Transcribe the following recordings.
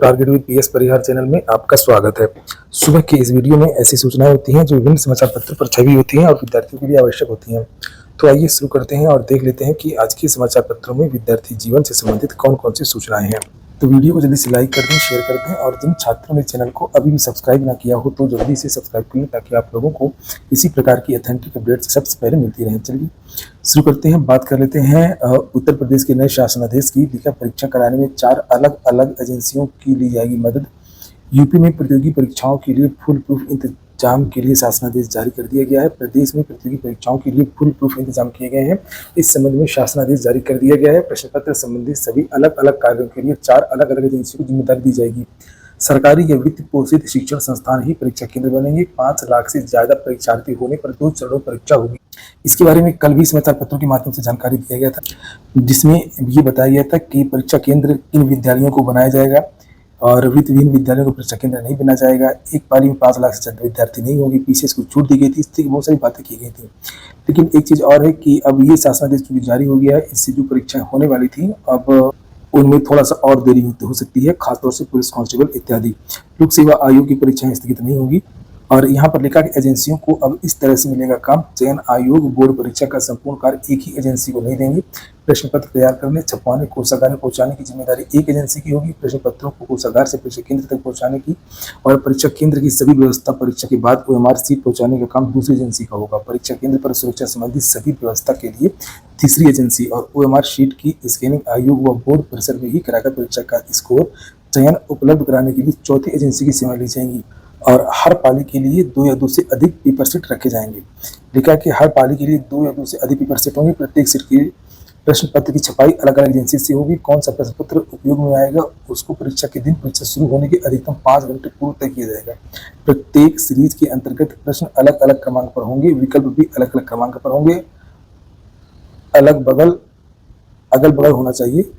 Target with PS Parihar channel में आपका स्वागत है। सुबह की इस वीडियो में ऐसी सूचनाएं होती हैं जो विभिन्न समाचार पत्रों पर छपी होती हैं और विद्यार्थियों के लिए आवश्यक होती हैं। तो आइए शुरू करते हैं और देख लेते हैं कि आज के समाचार पत्रों में विद्यार्थी जीवन से संबंधित कौन कौन सी सूचनाएं हैं। तो वीडियो को जल्दी से लाइक कर दें, शेयर कर दें और जिन छात्रों ने चैनल को अभी भी सब्सक्राइब ना किया हो तो जल्दी से सब्सक्राइब करें ताकि आप लोगों को इसी प्रकार की ऑथेंटिक अपडेट सबसे पहले मिलती रहे। चलिए शुरू करते हैं, बात कर लेते हैं उत्तर प्रदेश के नए शासनादेश की। लिखा, परीक्षा कराने में 4 अलग अलग एजेंसियों की ली जाएगी मदद। यूपी में प्रतियोगी परीक्षाओं के लिए फुल प्रूफ इंतजाम के लिए शासनादेश जारी कर दिया गया है। प्रदेश में प्रतियोगी परीक्षाओं के लिए फुल प्रूफ इंतजाम किए गए हैं। इस संबंध में शासनादेश जारी कर दिया गया है। प्रश्न पत्र संबंधित सभी अलग अलग कार्यों के लिए 4 अलग अलग एजेंसियों को जिम्मेदारी दी जाएगी। सरकारी या वित्त पोषित शिक्षण संस्थान ही परीक्षा केंद्र बनेंगे। 5 लाख से ज्यादा परीक्षार्थी होने पर 2 चरणों में परीक्षा होगी। इसके बारे में कल भी समाचार पत्रों के माध्यम से जानकारी दिया गया था, जिसमें ये बताया गया था कि परीक्षा केंद्र इन विद्यालयों को बनाया जाएगा और वित्तहीन विद्यालयों को परीक्षा केंद्र नहीं बना जाएगा। एक पाली में 5 लाख से ज्यादा विद्यार्थी नहीं होंगे। पीछे इसको छूट दी गई थी, इस तरह की बहुत सारी बातें की गई थी। लेकिन एक चीज और है कि अब ये शासनादेश चूंकि जारी हो गया है, इससे जो परीक्षाएं होने वाली थी अब उनमें थोड़ा सा और देरी हो सकती है, खासतौर से पुलिस कांस्टेबल इत्यादि। लोक सेवा आयोग की परीक्षाएं स्थगित नहीं होगी। और यहाँ पर लिखा कि एजेंसियों को अब इस तरह से मिलेगा काम। चयन आयोग बोर्ड परीक्षा का संपूर्ण कार्य एक ही एजेंसी को नहीं देंगे। प्रश्न पत्र तैयार करने, छपवाने, कोषागार में पहुंचाने की जिम्मेदारी एक एजेंसी की होगी। प्रश्न पत्रों को कोषागार से परीक्षा केंद्र तक पहुंचाने की और परीक्षा केंद्र की सभी व्यवस्था, परीक्षा के बाद ओएमआर सीट पहुंचाने का काम दूसरी एजेंसी का होगा। परीक्षा केंद्र पर सुरक्षा संबंधी सभी व्यवस्था के लिए तीसरी एजेंसी और ओएमआर शीट की स्कैनिंग आयोग व बोर्ड परिसर में ही कराकर परीक्षा का स्कोर चयन उपलब्ध कराने के लिए चौथी एजेंसी की सेवा ली जाएंगी। और हर पाली के लिए 2 या 2 से अधिक पेपर सेट रखे जाएंगे। लिखा कि हर पाली के लिए 2 या 2 से अधिक पेपर सेट होंगे। प्रत्येक सेट की प्रश्न पत्र की छपाई अलग अलग एजेंसी से होगी। कौन सा प्रश्न पत्र उपयोग में आएगा उसको परीक्षा के दिन परीक्षा शुरू होने के अधिकतम 5 घंटे पूर्व तय किया जाएगा। प्रत्येक सीरीज के अंतर्गत प्रश्न अलग अलग क्रमांक पर होंगे। विकल्प भी अलग अलग क्रमांक पर होंगे। अगल बगल होना चाहिए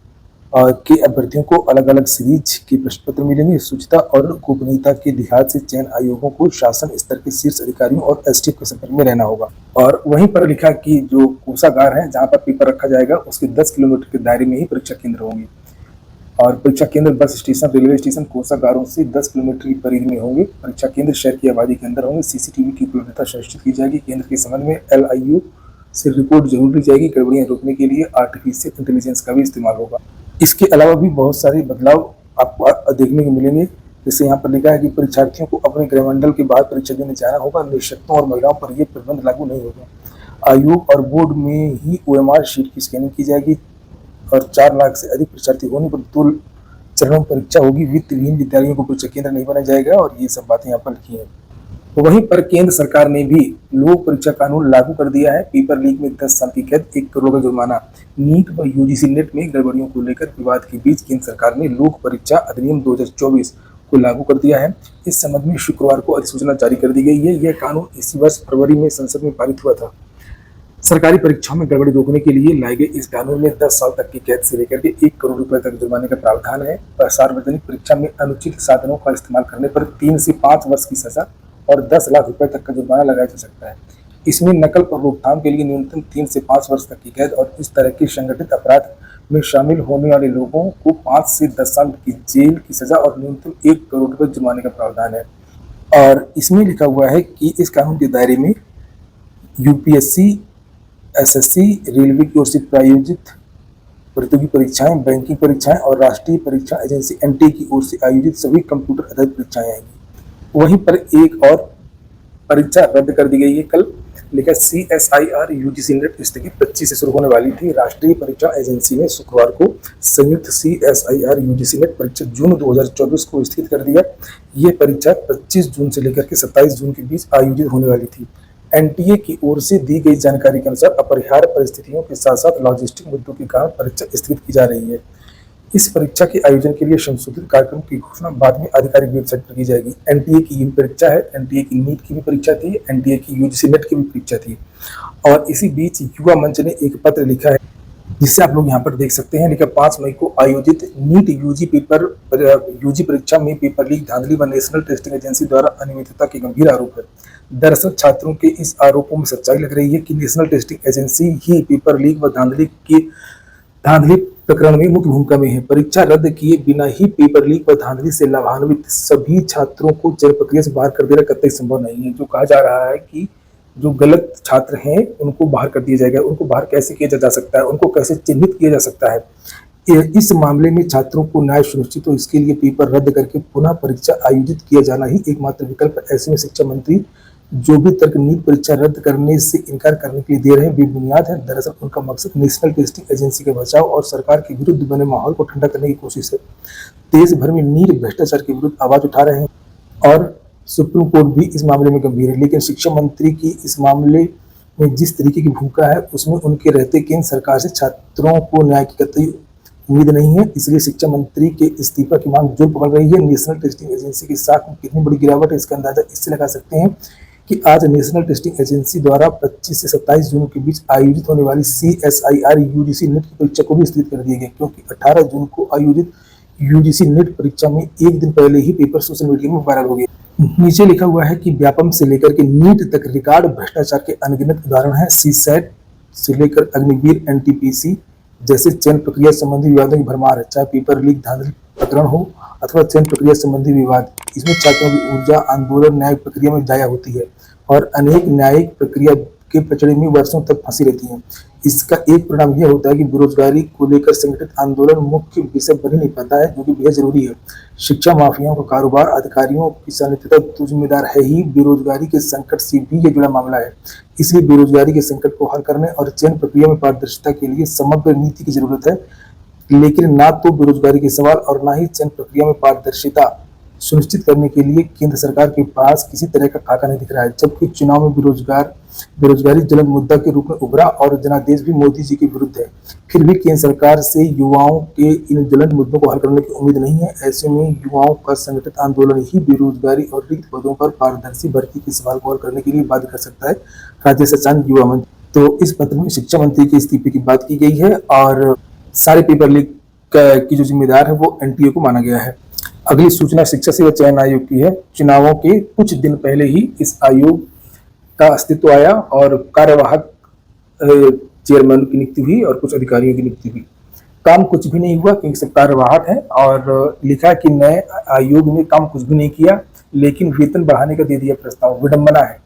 के अभ्यर्थियों को अलग अलग सीरीज के प्रश्न पत्र मिलेंगे। सूचिता और गोपनीयता के लिहाज से चयन आयोगों को शासन स्तर के शीर्ष अधिकारियों और एसटीएफ के संपर्क में रहना होगा। और वहीं पर लिखा कि जो कोषागार है जहां पर पेपर रखा जाएगा उसके 10 किलोमीटर के दायरे में ही परीक्षा केंद्र होंगे। और परीक्षा केंद्र बस स्टेशन, रेलवे स्टेशन, कोषागारों से 10 किलोमीटर की परिधि में होंगे। परीक्षा केंद्र शहर की आबादी के अंदर होंगे। सीसीटीवी की उपलब्धता सुनिश्चित की जाएगी। केंद्र के संबंध में LIU से रिपोर्ट जरूर ली जाएगी। गड़बड़ियां रोकने के लिए आर्टिफिशियल इंटेलिजेंस का भी इस्तेमाल होगा। इसके अलावा भी बहुत सारे बदलाव आपको देखने को मिलेंगे। जैसे यहाँ पर लिखा है कि परीक्षार्थियों को अपने गृह मंडल के बाहर परीक्षा देने जाना होगा। निःशक्तों और महिलाओं पर यह प्रतिबंध लागू नहीं होगा। आयोग और बोर्ड में ही OMR शीट की स्कैनिंग की जाएगी और 4 लाख से अधिक परीक्षार्थी होने पर 2 चरणों में परीक्षा होगी। वित्तहीन विद्यालयों को परीक्षा केंद्र नहीं बनाया जाएगा और ये सब बातें यहाँ पर लिखी है। वहीं पर केंद्र सरकार ने भी लोक परीक्षा कानून लागू कर दिया है। पेपर लीक में 10 साल की कैद, 1 करोड़ का जुर्माना। नीट व UGC नेट में गड़बड़ियों को लेकर विवाद के बीच केंद्र सरकार ने लोक परीक्षा अधिनियम 2024 को लागू कर दिया है। इस संबंध में शुक्रवार को अधिसूचना जारी कर दी गई है। यह कानून इसी वर्ष फरवरी में संसद में पारित हुआ था। सरकारी परीक्षाओं में गड़बड़ी रोकने के लिए लाए गए इस कानून में 10 साल तक की कैद से लेकर के 1 करोड़ रुपए तक जुर्माने का प्रावधान है। सार्वजनिक परीक्षा में अनुचित साधनों का इस्तेमाल करने पर 3 से 5 वर्ष की सजा और 10 लाख रुपए तक का जुर्माना लगाया जा सकता है। इसमें नकल पर रोकथाम के लिए न्यूनतम 3 से 5 वर्ष तक की कैद और इस तरह के संगठित अपराध में शामिल होने वाले लोगों को 5 से 10 साल की जेल की सजा और न्यूनतम 1 करोड़ रुपए जुर्माने का प्रावधान है। और इसमें लिखा हुआ है कि इस कानून के दायरे में UPSC, SSC, रेलवे की ओर से प्रायोजित प्रतियोगी परीक्षाएं, बैंकिंग परीक्षाएं और राष्ट्रीय परीक्षा एजेंसी NTA की ओर से आयोजित सभी कंप्यूटर आधारित परीक्षाएं आएंगी। वहीं पर एक और परीक्षा रद्द कर दी गई है। कल लिखा CSIR UGC नेट स्थगित 25 से शुरू होने वाली थी। राष्ट्रीय परीक्षा एजेंसी ने शुक्रवार को संयुक्त CSIR UGC नेट परीक्षा जून 2024 को स्थगित कर दिया। ये परीक्षा 25 जून से लेकर के 27 जून के बीच आयोजित होने वाली थी। NTA की ओर से दी गई जानकारी के अनुसार अपरिहार्य परिस्थितियों के साथ साथ लॉजिस्टिक मुद्दों के कारण परीक्षा स्थगित की जा रही है। इस परीक्षा के आयोजन के लिए संशोधित कार्यक्रम की घोषणा बाद में आधिकारिक वेबसाइट पर की जाएगी। NTA की ये परीक्षा है। NTA की नीट की भी परीक्षा थी, NTA की UGC नेट की भी परीक्षा थी। और इसी बीच युवा मंच ने एक पत्र लिखा है जिसे आप लोग यहाँ पर देख सकते हैं। लिखा 5 मई को आयोजित नीट UG परीक्षा में पेपर लीक, धांधली व नेशनल टेस्टिंग एजेंसी द्वारा अनियमितता के गंभीर आरोप है। दरअसल छात्रों के इस आरोपों में सच्चाई लग रही है कि नेशनल टेस्टिंग एजेंसी ही पेपर लीक व धांधली प्रकरण में मुख्य भूमिका में है। परीक्षा रद्द किए बिना ही पेपर लीक व धांधली से लाभान्वित सभी छात्रों को चयन प्रक्रिया से बाहर कर देना कतई संभव नहीं है। जो कहा जा रहा है कि जो गलत छात्र हैं उनको बाहर कर दिया जाएगा। उनको बाहर कैसे किया जा सकता है, उनको कैसे चिन्हित किया जा सकता है, इस मामले में छात्रों को न्याय सुनिश्चित हो इसके लिए पेपर रद्द करके पुनः परीक्षा आयोजित किया जाना ही एकमात्र विकल्प है। ऐसे में शिक्षा मंत्री जो भी तर्क नीट परीक्षा रद्द करने से इनकार करने के लिए दे रहे हैं बेबुनियाद है। दरअसल उनका मकसद नेशनल टेस्टिंग एजेंसी के बचाव और सरकार के विरुद्ध बने माहौल को ठंडा करने की कोशिश है। देश भर में नीट भ्रष्टाचार के विरुद्ध आवाज उठा रहे हैं और सुप्रीम कोर्ट भी इस मामले में गंभीर है। लेकिन शिक्षा मंत्री की इस मामले में जिस तरीके की भूमिका है उसमें उनके रहते केंद्र सरकार से छात्रों को न्याय की कतई उम्मीद नहीं है। इसलिए शिक्षा मंत्री के इस्तीफा की मांग जोर पकड़ रही है। नेशनल टेस्टिंग एजेंसी की साख में कितनी बड़ी गिरावट है इसका अंदाजा इससे लगा सकते हैं कि आज नेशनल टेस्टिंग एजेंसी द्वारा 25 से 27 जून के बीच आयोजित होने वाली CSIR UGC नीट की परीक्षा को भी स्थगित कर दिया गया, क्योंकि 18 जून को आयोजित UGC नीट परीक्षा में एक दिन पहले ही पेपर सोशल मीडिया में वायरल हो गया। नीचे लिखा हुआ है कि व्यापम से लेकर के नीट तक रिकॉर्ड भ्रष्टाचार के अनगिनत उदाहरण है। CSAT से लेकर अग्निवीर NTPC जैसे चयन प्रक्रिया संबंधी विवादों की भरमार है। चाहे पेपर लीक धांधली प्रकरण हो अथवा चयन प्रक्रिया संबंधी विवाद, इसमें छात्रों की ऊर्जा आंदोलन न्यायिक प्रक्रिया में जाया होती है और अनेक न्यायिक प्रक्रिया के पचड़े में वर्षों तक फंसी रहती हैं। इसका एक परिणाम यह होता है कि बेरोजगारी को लेकर संगठित आंदोलन मुख्य विषय बन ही नहीं पाता है, जो कि बेहद जरूरी है। शिक्षा माफियाओं का कारोबार अधिकारियों की संलिप्तता तो जिम्मेदार है ही, बेरोजगारी के संकट से भी यह जुड़ा मामला है। इसलिए बेरोजगारी के संकट को हल करने और चयन प्रक्रिया में पारदर्शिता के लिए समग्र नीति की जरूरत है। लेकिन ना तो बेरोजगारी के सवाल और ना ही चयन प्रक्रिया में पारदर्शिता सुनिश्चित करने के लिए केंद्र सरकार के पास किसी तरह का खाका नहीं दिख रहा है। जबकि चुनाव में बेरोजगारी ज्वलंत मुद्दा के रूप में उभरा और जनादेश भी मोदी जी के विरुद्ध है, फिर भी केंद्र सरकार से युवाओं के इन ज्वलंत मुद्दों को हल करने की उम्मीद नहीं है। ऐसे में युवाओं का संगठित आंदोलन ही बेरोजगारी और रिक्त पदों पर पारदर्शी भर्ती के सवाल को हल करने के लिए बाध्य कर सकता है। राज्य शासन युवा मंत्री, तो इस पत्र में शिक्षा मंत्री के इस्तीफे की बात की गई है और सारे पेपर लीक की जो जिम्मेदार है वो NTA को माना गया है। अगली सूचना शिक्षा सेवा चयन आयोग की है। चुनावों के कुछ दिन पहले ही इस आयोग का अस्तित्व आया और कार्यवाहक चेयरमैन की नियुक्ति हुई और कुछ अधिकारियों की नियुक्ति हुई। काम कुछ भी नहीं हुआ क्योंकि सब कार्यवाहक है और लिखा कि नए आयोग ने काम कुछ भी नहीं किया, लेकिन वेतन बढ़ाने का दे दिया प्रस्ताव। विडंबना है,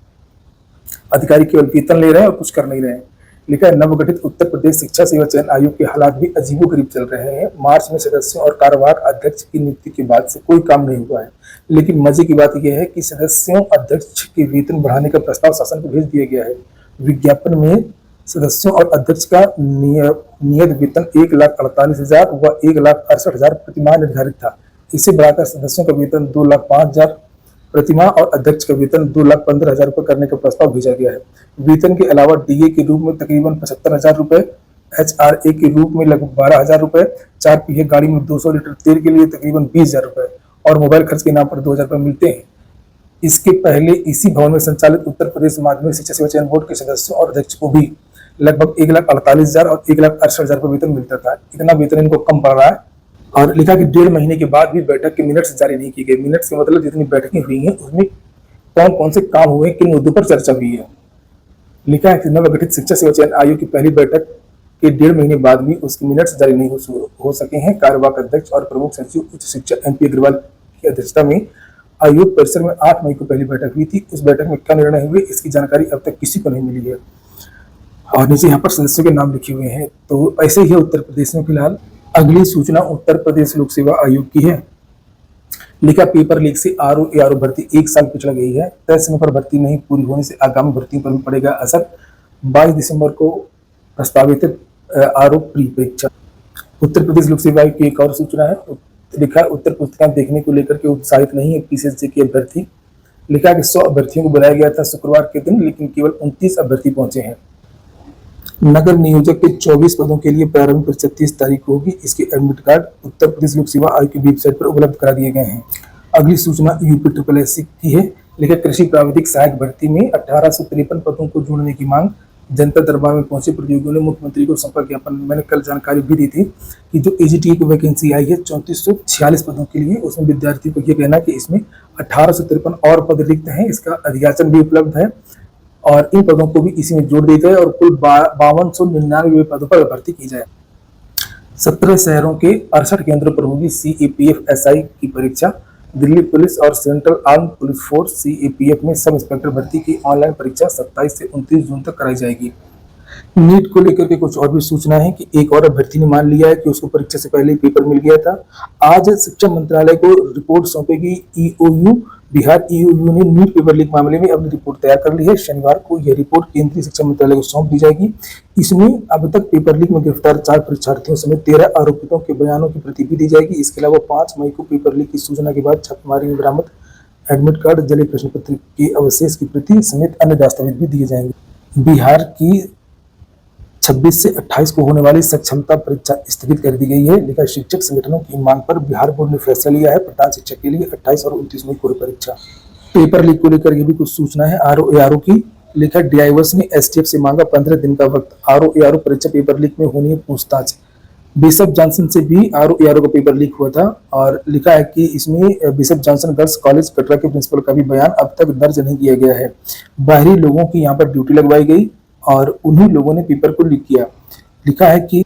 अधिकारी केवल वेतन ले रहे हैं और कुछ कर नहीं रहे हैं। लिखा है नवगठित उत्तर प्रदेश शिक्षा सेवा चयन आयोग के हालात भी अजीबोगरीब चल रहे हैं। मार्च में सदस्यों और कार्यवाहक अध्यक्ष की नियुक्ति के बाद से कोई काम नहीं हुआ है, लेकिन मजे की बात यह है कि सदस्यों अध्यक्ष के वेतन बढ़ाने का प्रस्ताव शासन को भेज दिया गया है। विज्ञापन में सदस्यों और अध्यक्ष का नियत वेतन 1,48,000 व 1,68,000 प्रतिमाह निर्धारित था। इसे बढ़ाकर सदस्यों का वेतन 2,05,000 प्रतिमाह और अध्यक्ष का वेतन 2,15,000 रुपये करने का प्रस्ताव भेजा गया है। वेतन के अलावा DA के रूप में तकरीबन 75,000 रुपये, HRA के रूप में लगभग 12,000 रुपये, 4 पहिया गाड़ी में 200 लीटर तेल के लिए तकरीबन 20,000 रुपये और मोबाइल खर्च के नाम पर 2,000 रुपये मिलते हैं। इसके पहले इसी भवन में संचालित उत्तर प्रदेश माध्यमिक शिक्षा सेवा चयन बोर्ड के सदस्यों और अध्यक्ष को भी लगभग 1,48,000 और 1,68,000 रुपये वेतन मिलता था। इतना वेतन इनको कम पड़ रहा है। और लिखा कि 1.5 महीने के बाद भी बैठक के मिनट्स जारी नहीं किए गए। मिनट्स के मतलब जितनी बैठकें हुई हैं उसमें कौन कौन से काम हुए, किन मुद्दों पर चर्चा हुई है। लिखा है कि नवगठित शिक्षा सेवा चयन आयोग की पहली बैठक के 1.5 महीने बाद भी उसके मिनट्स जारी नहीं हो सके हैं। कार्यवाहक अध्यक्ष और प्रमुख सचिव उच्च शिक्षा MP अग्रवाल की अध्यक्षता में आयोग परिसर में 8 मई को पहली बैठक हुई थी। उस बैठक में क्या निर्णय हुए इसकी जानकारी अब तक किसी को नहीं मिली है और नीचे यहाँ पर सदस्यों के नाम लिखे हुए हैं। तो ऐसे ही है उत्तर प्रदेश में फिलहाल। अगली सूचना उत्तर प्रदेश लोक सेवा आयोग की है। लिखा पेपर लीक से RO भर्ती 1 साल पिछड़ गई है। तय समय पर भर्ती नहीं पूरी होने से आगामी भर्तियों पर भी पड़ेगा असर। 22 दिसंबर को प्रस्तावित RO प्री परीक्षा। उत्तर प्रदेश लोक सेवा आयोग की एक और सूचना है। लिखा उत्तर पुस्तिकाएं देखने को लेकर के उत्साहित नहीं है PCSJ के अभ्यर्थी। लिखा कि 100 अभ्यर्थियों को बुलाया गया था शुक्रवार के दिन, लेकिन केवल 29 अभ्यर्थी पहुंचे हैं। नगर नियोजक के 24 पदों के लिए प्रारंभिक परीक्षा 30 तारीख को होगी। इसके एडमिट कार्ड उत्तर प्रदेश लोक सेवा आयोग की वेबसाइट पर उपलब्ध करा दिए गए हैं। अगली सूचना UPSSC की है। लेकिन कृषि प्राविधिक सहायक भर्ती में 1853 पदों को जोड़ने की मांग। जनता दरबार में पहुंचे प्रतियोगियों ने मुख्यमंत्री को संपर्क ज्ञापन, मैंने कल जानकारी भी दी थी कि जो AGTA की वैकेंसी आई है 3446 पदों के लिए, उसमें विद्यार्थियों को यह कहना कि इसमें 1853 और पद रिक्त हैं। इसका अधियाचन भी उपलब्ध है और इन पदों को भी इसी में जोड़ दिया जाए और कुल 5299 पदों पर भर्ती की जाए। 17 शहरों के 68 केंद्रों पर होगी सीएपीएफ एसआई की परीक्षा। दिल्ली पुलिस और central arm police force CAPF में सब इंस्पेक्टर भर्ती की ऑनलाइन परीक्षा 27 से 29 जून तक कराई जाएगी। नीट को लेकर के कुछ और भी सूचना है कि एक और अभ्यर्थी ने मान लिया है कि उसको परीक्षा से पहले ही पेपर मिल गया था। आज शिक्षा मंत्रालय को रिपोर्ट सौंपेगी ईओयू। बिहार ईओयू ने नीट पेपर लीक मामले में अपनी रिपोर्ट तैयार कर ली है। शनिवार को यह रिपोर्ट केंद्रीय शिक्षा मंत्रालय को सौंप दी जाएगी। इसमें अब तक पेपर लीक में गिरफ्तार 4 परीक्षार्थियों समेत 13 आरोपितों के बयानों की प्रति भी दी जाएगी। इसके अलावा 5 मई को पेपर लीक की सूचना के बाद छापेमारी में बरामद एडमिट कार्ड, जले प्रश्न पत्र के अवशेष की प्रति समेत अन्य दस्तावेज भी दिए जाएंगे। बिहार की 26 से 28 को होने वाली सक्षमता परीक्षा स्थगित कर दी गई है। लेकिन शिक्षक संगठनों की मांग पर बिहार बोर्ड ने फैसला लिया है। प्रधान शिक्षक के लिए 28 और 29 मई को परीक्षा। पेपर लीक को लेकर ये भी कुछ सूचना है आरओएआरओ की। लेखा डीआईवर्स ने एसटीएफ से मांगा 15 दिन का वक्त। आरओएआरओ परीक्षा पेपर लीक में होनी है पूछताछ। बिशप जॉनसन से भी आरओएआरओ का पेपर लीक हुआ था और लिखा है कि इसमें bishop Johnson girls college Katra के प्रिंसिपल का भी बयान अब तक दर्ज नहीं किया गया है। बाहरी लोगों की यहाँ पर ड्यूटी लगवाई गई और उन्हीं लोगों ने पेपर को लीक किया। लिखा है कि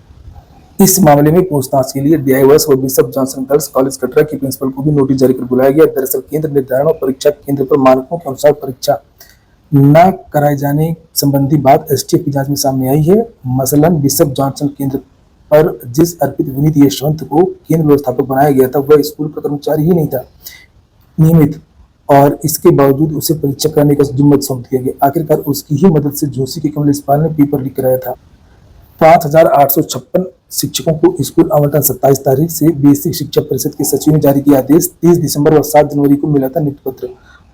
इस मामले में पूछताछ के लिए डीआईवर्स और bishop Johnson girls college Katra के प्रिंसिपल को भी नोटिस जारी कर बुलाया गया। दरअसल केंद्र निर्धारण और परीक्षा केंद्र पर मानकों के अनुसार परीक्षा न कराए जाने संबंधी बात एसटीएफ की जांच में सामने आई है। मसलन बिशप जॉनसन केंद्र पर जिस अर्पित विनीत यशवंत को केंद्र व्यवस्थापक बनाया गया था वह स्कूल का कर्मचारी ही नहीं था नियमित, और इसके बावजूद उसे परीक्षा करने का जिम्मा सौंप दिया गया। आखिरकार उसकी ही मदद से झोसी के कमलेश पाल ने पेपर लीक कराया था। 5,856 शिक्षकों को स्कूल आवंटन 27 तारीख से बेसिक शिक्षा परिषद के सचिव ने जारी किया आदेश। 30 दिसंबर और 7 जनवरी को मिला था नियुक्ति पत्र।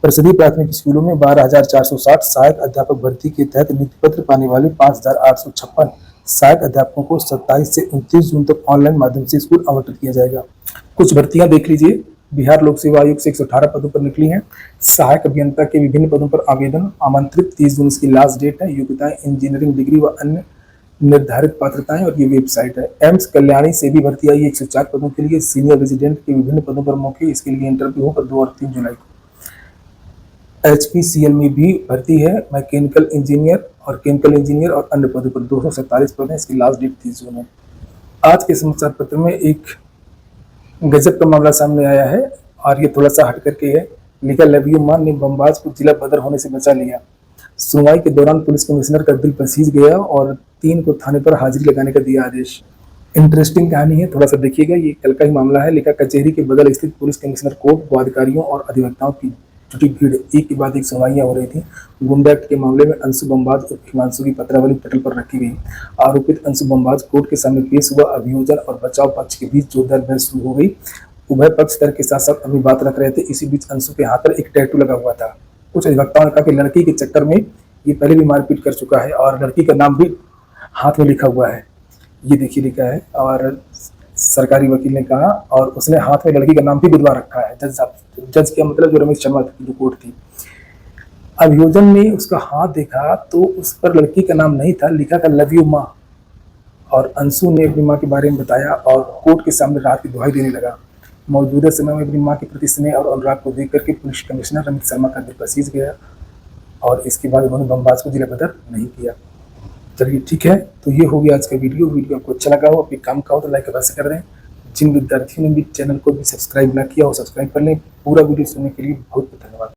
परिषदीय प्राथमिक स्कूलों में 12,460 सहायक अध्यापक भर्ती के तहत नियुक्ति पत्र पाने वाले 5,856 सहायक अध्यापकों को 27 से 29 जून तक ऑनलाइन माध्यम से स्कूल आवंटित किया जाएगा। कुछ भर्तियां देख लीजिए। बिहार लोक सेवा आयोग से 118 पदों पर निकली हैं। सहायक अभियंता के विभिन्न पदों पर आवेदन आमंत्रित 30 जून इसकी लास्ट डेट है। योग्यताएं इंजीनियरिंग डिग्री व अन्य निर्धारित पात्रताएं, और ये वेबसाइट है। एम्स कल्याणी से भी भर्ती आई 104 पदों के लिए। सीनियर रेजिडेंट के विभिन्न पदों पर मौके, इसके लिए इंटरव्यू होगा 2 और 3 जुलाई को। एचपीसीएल में भी भर्ती है। मैकेनिकल इंजीनियर और केमिकल इंजीनियर और अन्य पदों पर 247 पद है। इसकी लास्ट डेट 30 जून है। आज के समाचार पत्र में एक गजब का मामला सामने आया है और ये थोड़ा सा हट करके है। लिखा लवियो मान ने बमबाज को जिला बदर होने से बचा लिया। सुनवाई के दौरान पुलिस कमिश्नर का दिल पसीज गया और 3 को थाने पर हाजिरी लगाने का दिया आदेश। इंटरेस्टिंग कहानी है, थोड़ा सा देखिएगा। ये कल का ही मामला है। लिखा कचहरी के बगल स्थित पुलिस कमिश्नर कोर्ट व अधिकारियों और अधिवक्ताओं की जुटी भीड़, एक के बाद एक सुनवाइयां हो रही थी। गुंडा एक्ट के मामले में अंशु बमबाज और हिमांशु की पत्रावली पटल पर रखी गई। आरोपित अंशु बमबाज कोर्ट के सामने पेश हुआ। अभियोजन और बचाव पक्ष के बीच जोरदार बहस शुरू हो गई। उभय पक्ष तर्क के साथ साथ अपनी बात रख रहे थे। इसी बीच अंशु के हाथ पर एक टैटू लगा हुआ था। कुछ अधिवक्ताओं ने कहा कि लड़की के चक्कर में ये पहले भी मारपीट कर चुका है और लड़की का नाम भी हाथ में लिखा हुआ है। ये देखिए लिखा है, और सरकारी वकील ने कहा, और उसने हाथ में लड़की का नाम भी गुदवा रखा है। जज का मतलब जो रमेश शर्मा की जो कोर्ट थी। अभियोजन ने उसका हाथ देखा तो उस पर लड़की का नाम नहीं था, लिखा था लव यू माँ। और अंशु ने अपनी माँ के बारे में बताया और कोर्ट के सामने रात की दुहाई देने लगा। मौजूदा समय में अपनी माँ के प्रति स्नेह और अनुराग को देख करके पुलिस कमिश्नर रमेश शर्मा का दिल पसीज गया और इसके बाद उन्होंने बमबाज को जिला बदर नहीं किया। चलिए ठीक है, तो ये हो गया आज का वीडियो आपको अच्छा लगा हो, अपने काम का हो तो लाइक अवश्य कर दें। जिन विद्यार्थियों ने भी चैनल को भी सब्सक्राइब ना किया हो सब्सक्राइब कर लें। पूरा वीडियो सुनने के लिए बहुत बहुत धन्यवाद।